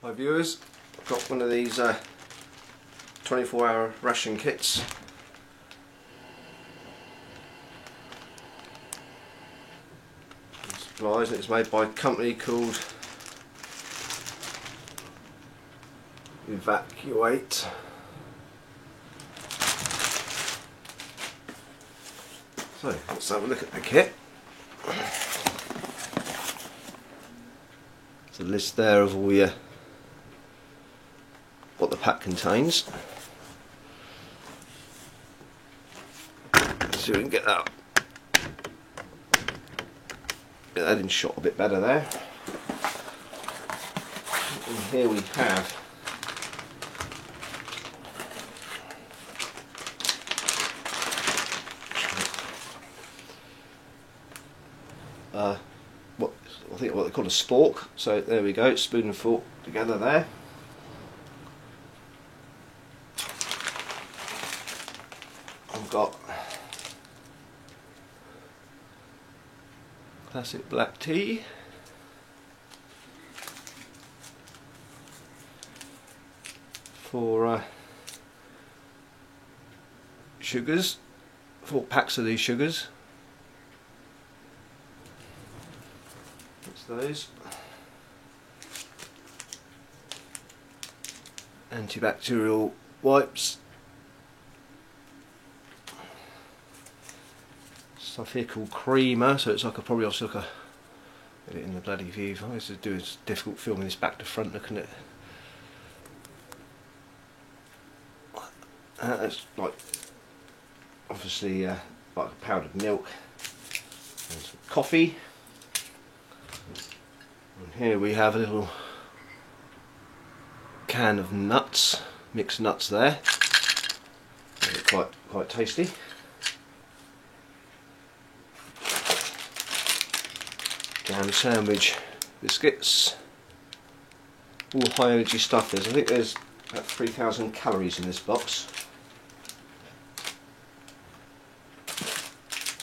Hi viewers, I've got one of these 24-hour ration kits. Supplies, and it's made by a company called Evacuate. So let's have a look at the kit. There's a list there of all your what the pack contains. Let's see if we can get that in shot a bit better there. And here we have what I think what they call a spork. So there we go, spoon and fork together there. I've got classic black tea, for sugars, 4 packs of these sugars. That's those. Antibacterial wipes. Stuff here called creamer, so it's like a probably also like a get it in the bloody view. I used to do it's difficult filming this back to front, looking at it. That's like obviously like powdered milk and some coffee. And here we have a little can of nuts, mixed nuts there. They're quite tasty. Jam sandwich biscuits, all high energy stuff. I think there's about 3,000 calories in this box.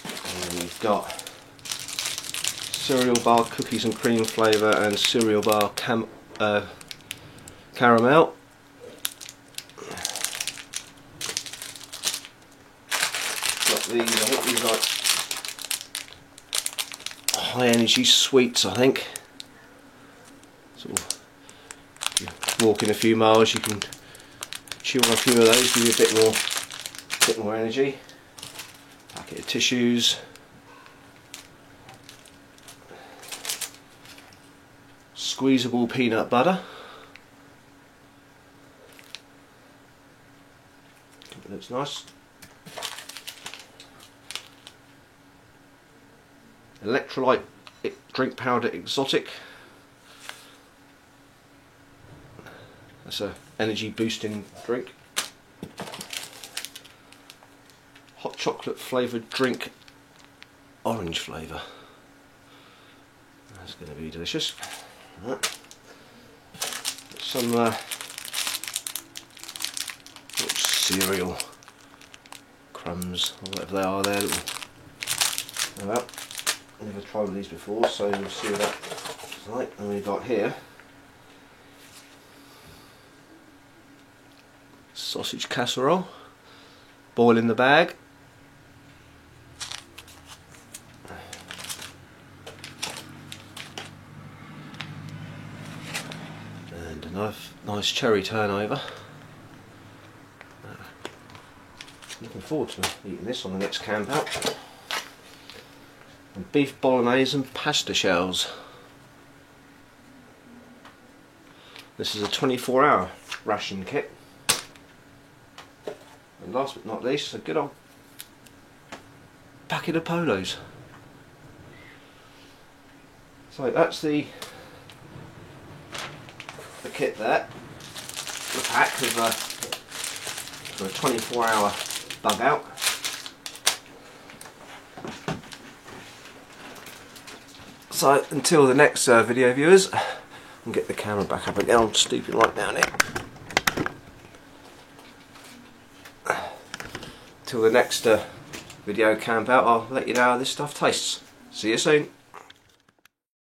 And we've got cereal bar cookies and cream flavour and cereal bar caramel. Got these, I think these are like high energy sweets, I think. Sort of, if you're walking a few miles, you can chew on a few of those, give you a bit more energy. Packet of tissues. Squeezable peanut butter. It looks nice. Electrolyte drink powder exotic. That's a energy boosting drink. Hot chocolate flavoured drink, orange flavour. That's going to be delicious. Some cereal crumbs or whatever they are there. Well, never tried one of these before, so we'll see what that's like. And we've got here sausage casserole, boil in the bag. And a nice cherry turnover. Looking forward to eating this on the next camp out. And beef bolognese and pasta shells. This is a 24-hour ration kit. And last but not least, a good old packet of Polos. So that's the kit there. The pack for a 24-hour bug out. So until the next video viewers, I'll get the camera back up again. I'm stooping right down here. Till the next video camp out, I'll let you know how this stuff tastes. See you soon.